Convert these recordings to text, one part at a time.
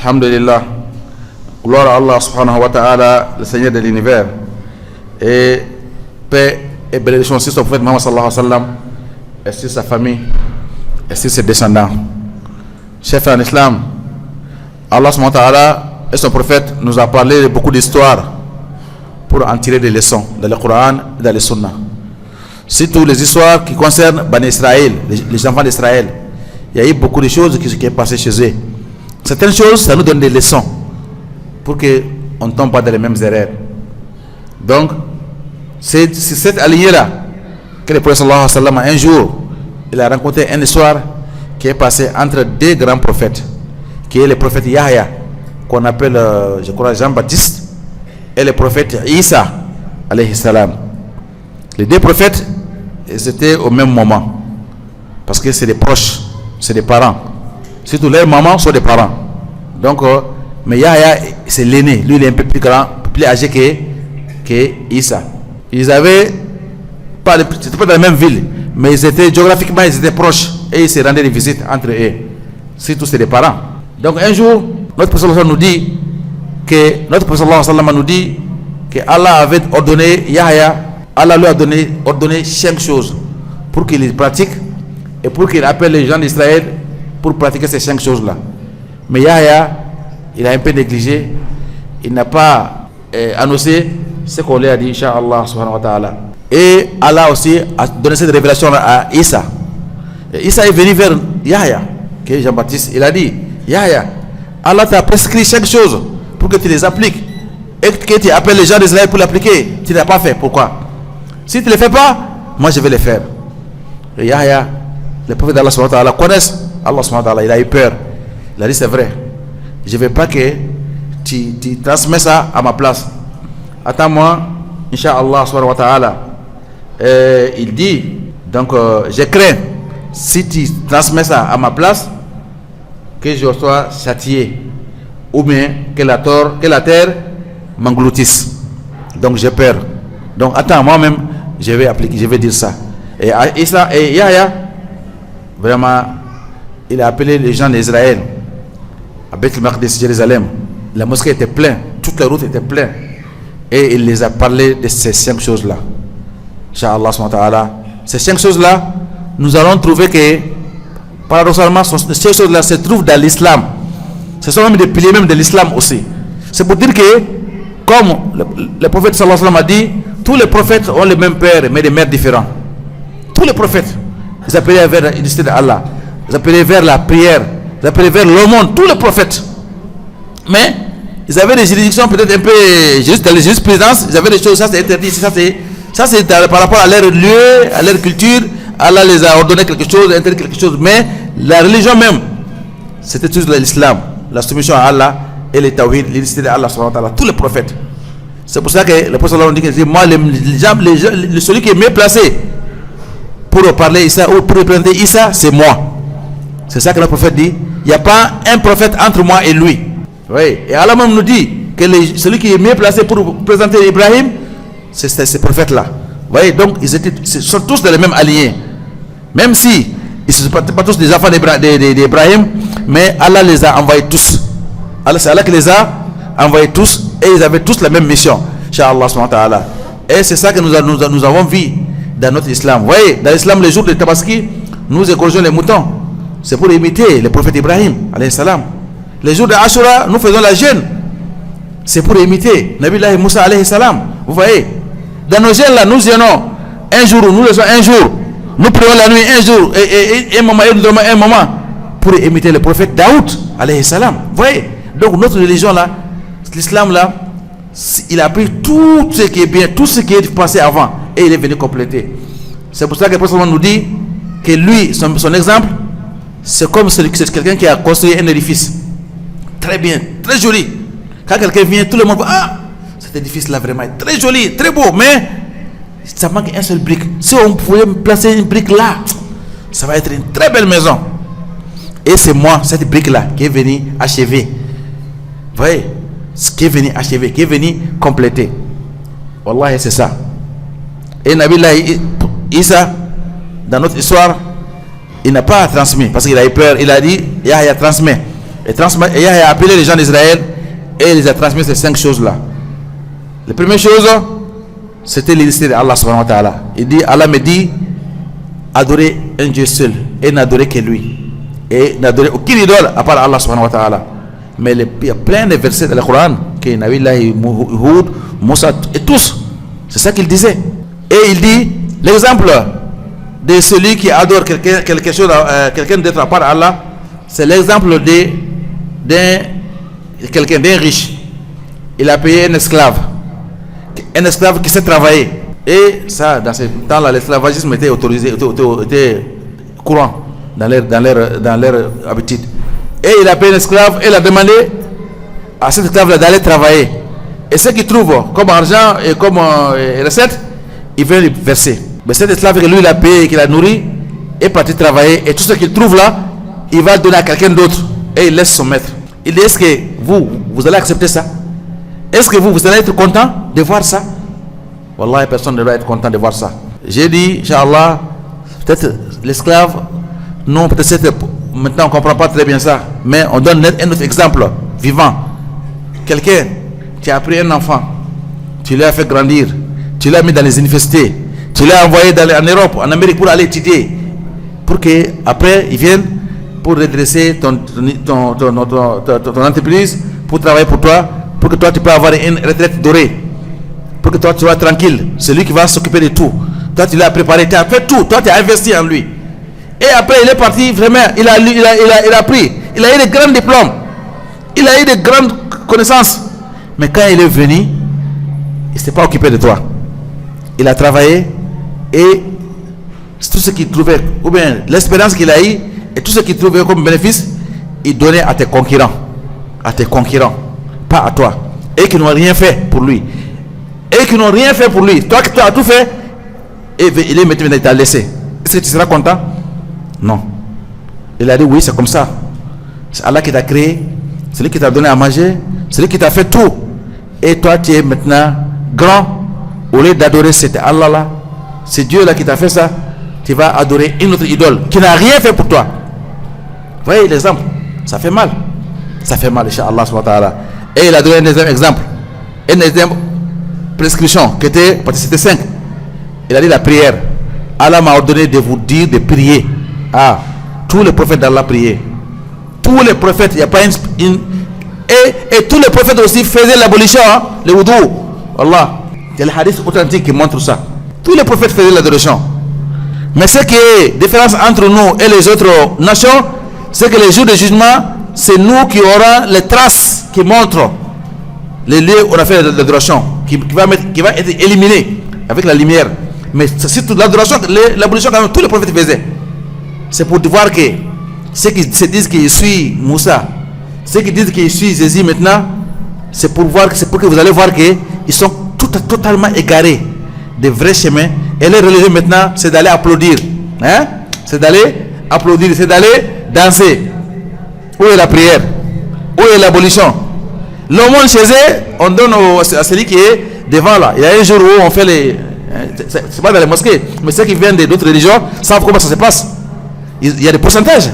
Alhamdulillah, gloire à Allah subhanahu wa ta'ala, le Seigneur de l'univers, et paix et bénédiction sur son prophète Muhammad sallallahu alayhi wa sallam, et sur sa famille, et sur ses descendants. Chers frères en islam, Allah subhanahu wa ta'ala et son prophète nous a parlé de beaucoup d'histoires pour en tirer des leçons dans le Coran et dans les Sunna. Surtout les histoires qui concernent Bani Israël, les enfants d'Israël. Il y a eu beaucoup de choses qui sont passées chez eux. Certaines choses, ça nous donne des leçons pour qu'on ne tombe pas dans les mêmes erreurs. Donc, c'est cette alignée-là que le prophète sallallahu alayhi wa sallam, un jour, il a rencontré une histoire qui est passée entre deux grands prophètes, qui est le prophète Yahya, qu'on appelle, je crois, Jean-Baptiste, et le prophète Isa, alayhi salam. Les deux prophètes, c'était au même moment, parce que c'est des proches, c'est des parents. Surtout leurs mamans sont des parents. Donc, mais Yahya, c'est l'aîné. Lui, il est un peu plus grand, plus âgé que Isa. Ils avaient pas, c'était pas dans la même ville, mais ils étaient géographiquement, ils étaient proches et ils se rendaient des visites entre eux. Surtout, c'est des parents. Donc, un jour, notre prophète nous dit que Allah avait ordonné Yahya, Allah lui a ordonné 5 choses pour qu'il les pratique et pour qu'il appelle les gens d'Israël pour pratiquer ces 5 choses-là. Mais Yahya, il a un peu négligé, il n'a pas annoncé ce qu'on lui a dit, Inch'Allah subhanahu wa ta'ala. Et Allah aussi a donné cette révélation à Isa. Et Isa est venu vers Yahya, qui est Jean-Baptiste, il a dit, Yahya, Allah t'a prescrit 5 choses pour que tu les appliques et que tu appelles les gens d'Israël pour l'appliquer. Tu ne l'as pas fait, pourquoi? Si tu ne les fais pas, moi je vais les faire. Et Yahya, le prophète d'Allah subhanahu wa ta'ala, connaissent Allah subhanahu wa ta'ala, il a eu peur. Il a dit, c'est vrai, je ne veux pas que tu transmets ça à ma place. Attends-moi, Inch'Allah subhanahu wa ta'ala. Il dit, donc je crains, si tu transmets ça à ma place, que je sois châtié, ou bien que la terre m'engloutisse. Donc j'ai peur. Donc attends, moi-même, je vais dire ça. Et Isa et Yahya, vraiment, il a appelé les gens d'Israël à Beth el-Maqdis, Jérusalem. La mosquée était pleine, toute la route était pleine. Et il les a parlé de ces 5 choses-là. Inch'Allah subhanahu wa ta'ala. Ces 5 choses-là, nous allons trouver que, paradoxalement, ces choses-là se trouvent dans l'islam. Ce sont même des piliers même de l'islam aussi. C'est pour dire que, comme le prophète sallallahu alayhi wa sallam a dit, tous les prophètes ont le même père, mais des mères différents. Tous les prophètes, ils appelaient vers l'unité d'Allah, ils appelaient vers la prière, ils appelaient vers le monde, tous les prophètes. Mais ils avaient des juridictions peut-être un peu juste dans les jurisprudences, ils avaient des choses, ça c'est interdit, ça c'est par rapport à leur lieu, à leur culture. Allah les a ordonné quelque chose, interdit quelque chose, mais la religion même, c'était tout l'islam, la soumission à Allah et le tawhid, l'unité d'Allah subhanahu wa ta'ala, tous les prophètes. C'est pour ça que le prophète dit que moi, celui qui est mieux placé pour parler Isa ou pour représenter Isa, c'est moi. C'est ça que le prophète dit. Il n'y a pas un prophète entre moi et lui. Oui. Et Allah même nous dit que celui qui est mieux placé pour présenter Ibrahim, c'est ces prophètes-là. Vous voyez, donc ils sont tous dans les mêmes alignés. Même si ils ne sont pas tous des enfants d'Ibrahim, mais Allah les a envoyés tous. C'est Allah qui les a envoyés tous et ils avaient tous la même mission. Inch'Allah subhanahu wa ta'ala. Et c'est ça que nous avons vu dans notre islam. Vous voyez, dans l'islam, les jours de Tabaski, nous égorgeons les moutons. C'est pour imiter le prophète Ibrahim, alayhi salam. Les jours de Ashura, nous faisons la jeûne. C'est pour imiter Nabi Moussa, alayhi salam. Vous voyez, dans nos jeûnes là, nous jeûnons un jour, nous laissons un jour. Nous prions la nuit un jour, et un moment, et nous dormons un moment, pour imiter le prophète Daoud, alayhi salam. Vous voyez, donc notre religion là, l'islam là, il a pris tout ce qui est bien, tout ce qui est passé avant, et il est venu compléter. C'est pour ça que le prophète nous dit que lui, son exemple, c'est comme quelqu'un qui a construit un édifice. Très bien, très joli. Quand quelqu'un vient, tout le monde voit, ah, cet édifice là vraiment est très joli, très beau, mais ça manque un seul brique. Si on pouvait placer une brique là, ça va être une très belle maison. Et c'est moi, cette brique là, qui est venue achever. Vous voyez, ce qui est venu achever, qui est venu compléter. Wallahi, c'est ça. Et Nabi Isa, dans notre histoire, il n'a pas transmis parce qu'il a eu peur. Il a dit, Yahya transmet. Et Yahya a appelé les gens d'Israël et il les a transmis ces 5 choses-là. La première chose, c'était l'idée d'Allah subhanahu wa ta'ala. Il dit, Allah me dit, adorer un Dieu seul et n'adorer que lui. Et n'adorer aucune idole à part Allah subhanahu wa ta'ala. Mais il y a plein de versets dans le Coran, que Nabi Hud, Moussa et tous. C'est ça qu'il disait. Et il dit, l'exemple de celui qui adore quelque chose, quelqu'un d'autre à part Allah, c'est l'exemple d'un riche. Il a payé un esclave qui sait travailler. Et ça, dans ce temps-là, l'esclavagisme était autorisé, était courant dans leur habitude. Et il a payé un esclave et il a demandé à cet esclave d'aller travailler. Et ce qu'il trouve comme argent et comme recette, il vient lui verser. Mais cet esclave que lui il a payé, qu'il a nourri, est parti travailler. Et tout ce qu'il trouve là, il va le donner à quelqu'un d'autre. Et il laisse son maître. Il dit, est-ce que vous allez accepter ça? Est-ce que vous allez être content de voir ça? Wallah, personne ne doit être content de voir ça. J'ai dit, Inch'Allah, peut-être l'esclave, non, peut-être maintenant on ne comprend pas très bien ça. Mais on donne un autre exemple vivant. Quelqu'un qui a pris un enfant, tu l'as fait grandir, tu l'as mis dans les universités, tu l'as envoyé en Europe, en Amérique pour aller étudier, pour qu'après il vienne pour redresser ton entreprise, pour travailler pour toi, pour que toi tu puisses avoir une retraite dorée, pour que toi tu sois tranquille. C'est lui qui va s'occuper de tout. Toi tu l'as préparé, tu as fait tout, toi tu as investi en lui. Et après il est parti, vraiment, il a appris, il a eu de grands diplômes, il a eu de grandes connaissances. Mais quand il est venu, il ne s'est pas occupé de toi. Il a travaillé et tout ce qu'il trouvait, ou bien l'expérience qu'il a eue et tout ce qu'il trouvait comme bénéfice, il donnait à tes concurrents, pas à toi. Et qui n'ont rien fait pour lui. Toi tu as tout fait et il est maintenant il t'a laissé. Est-ce que tu seras content? Non. Il a dit oui, c'est comme ça. C'est Allah qui t'a créé, c'est lui qui t'a donné à manger, c'est lui qui t'a fait tout. Et toi tu es maintenant grand. Au lieu d'adorer cet Allah là, c'est Dieu là qui t'a fait ça, tu vas adorer une autre idole qui n'a rien fait pour toi. Vous voyez l'exemple? Ça fait mal, Inch'Allah subhanahu wa ta'ala. Et il a donné un deuxième exemple, une deuxième prescription qui était, parce que c'était 5. Il a dit la prière. Allah m'a ordonné de vous dire de prier. Tous les prophètes d'Allah priaient. Tous les prophètes, il n'y a pas et tous les prophètes aussi faisaient l'abolition, le wudu. Allah, il y a le hadith authentique qui montre ça. Tous les prophètes faisaient l'adoration. Mais ce qui est différence entre nous et les autres nations, c'est que les jours de jugement, c'est nous qui aurons les traces qui montrent les lieux où on a fait l'adoration, qui va être éliminé avec la lumière. Mais c'est toute l'adoration, l'abolition quand même, tous les prophètes faisaient. C'est pour voir que ceux qui se disent qu'ils suivent Moussa, ceux qui disent qu'ils suivent Jésus maintenant, c'est pour que vous allez voir qu'ils sont totalement égarés des vrais chemins. Et les religieux maintenant, c'est d'aller applaudir. C'est d'aller applaudir, c'est d'aller danser. Où est la prière? Où est l'abolition? L'aumône chez eux, on donne à celui qui est devant là. Il y a un jour où on fait les... C'est pas dans les mosquées, mais ceux qui viennent d'autres religions savent comment ça se passe. Il y a des pourcentages.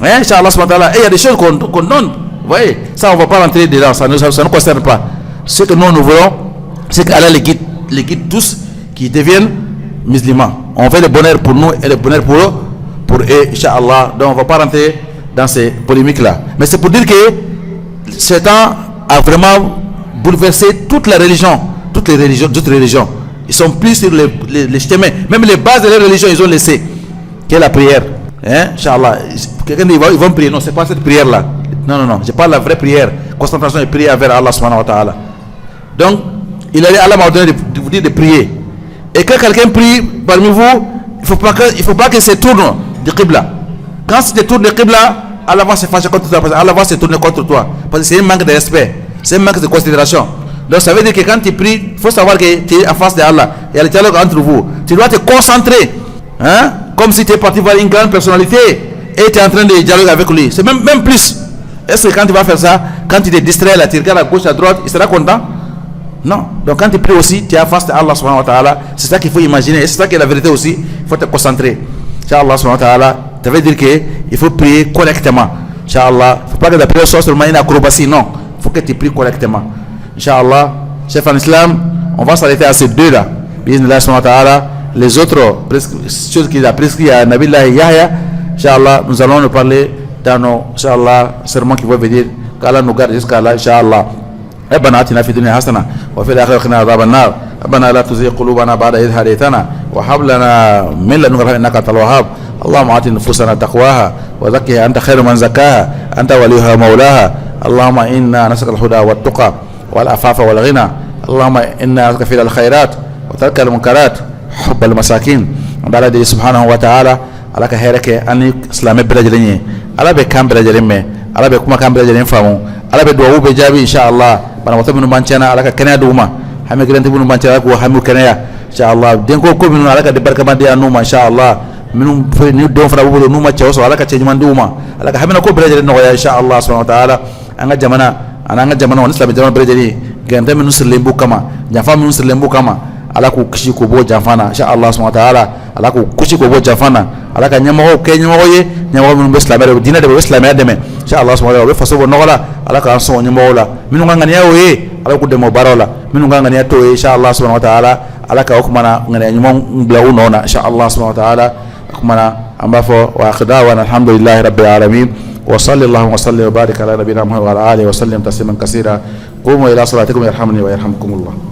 Inch'Allah subhanahu wa ta'ala. Et il y a des choses qu'on donne. Vous voyez, ça on ne va pas rentrer dedans, ça ne concerne pas. Ce que nous voulons, c'est qu'Allah les guide tous qui deviennent musulmans. On fait le bonheur pour nous et le bonheur pour eux, Inch'Allah. Donc on ne va pas rentrer dans ces polémiques-là. Mais c'est pour dire que Satan a vraiment bouleversé toutes les religions. Ils sont plus sur les chemins. Même les bases de la religion, ils ont laissé. Quelle est la prière? Inch'Allah. Quelqu'un dit, ils vont prier. Non, ce n'est pas cette prière-là. Non. Je parle de la vraie prière. Concentration et prière vers Allah subhanahu wa ta'ala. Donc, Allah m'a ordonné de vous dire de prier. Et quand quelqu'un prie parmi vous, il ne faut pas que se tourne du Qibla. Quand tu te tournes du Qibla, Allah va se fâcher contre toi. Allah va se tourner contre toi. Parce que c'est un manque de respect. C'est un manque de considération. Donc ça veut dire que quand tu pries, il faut savoir que tu es en face de Allah. Il y a le dialogue entre vous. Tu dois te concentrer. Comme si tu es parti voir une grande personnalité et tu es en train de dialoguer avec lui. C'est même plus. Est-ce que quand tu vas faire ça, quand tu te distrais là, tu regardes à gauche, à droite, il sera content? Non. Donc quand tu pries aussi, tu es en face de Allah subhanahu wa ta'ala. C'est ça qu'il faut imaginer. Et c'est ça qui est la vérité aussi. Il faut te concentrer. Inch'Allah subhanahu wa ta'ala. Ça veut dire qu'il faut prier correctement. Inch'Allah, faut pas que la prière soit seulement une acrobatie, non. Faut que tu pries correctement. Inch'Allah, chef en islam, on va s'arrêter à ces deux-là. Les autres choses qu'il a prescrit à Nabiullah Yahya, Inch'Allah, nous allons nous parler dans nos, Inch'Allah, sermons qui vont venir. Qu'Allah nous garde jusqu'à là, Inch'Allah. ربنا آتنا في الدنيا حسنة وفي الآخرة قنا عذاب النار ربنا لا تزغ قلوبنا بعد إذ هديتنا وهب لنا من لدنك رحمة إنك أنت الوهاب اللهم آت نفوسنا تقواها وزكها أنت خير من زكاها أنت وليها مولاها اللهم إنا نسألك الهدى والتقى والعفاف والغنى اللهم إنا نسألك فعل الخيرات وترك المنكرات حب المساكين على دي سبحانه وتعالى على كهيرك أني إسلام بلجلني على بكام بلجلمه على بكما كام بلجلين فامو على بدو بجابي إن شاء الله bana wata minu mancana alaka kenya duma hame gidan tibunu mancana ko hamu kenya inshallah den ko minu alaka de barka bande anuma inshallah minu ni don fara bulo numa cewa alaka ce man duma alaka hamina ko brejere no ya inshallah subhanahu wa ta'ala anga jamana ananga jamana on islam jamana brejere ganta minu sirlembu kama jafa minu sirlembu kama alaka kishi ko bo jafana inshallah subhanahu wa ta'ala alaka kushi ko bo jafana alaka nyamo ko nyamo ye nyamo minu islam dina de islam ya deme inshallah subhanahu wa ta'ala faso no wala alaka so nyamo la minu ngani yawo ye alaka de mo barola minu ngani ya to inshallah subhanahu wa ta'ala alaka hukmana ngani nyamo nglawu nona inshallah subhanahu wa ta'ala hukmana ambafo wa akhdawa alhamdulillahi rabbil alamin wa sallallahu wa sallim wa barik ala nabiyina muhammad wa ala alihi wa sallam tasliman kaseera qumu ila salatikum yarhamni wa yarhamkumullah.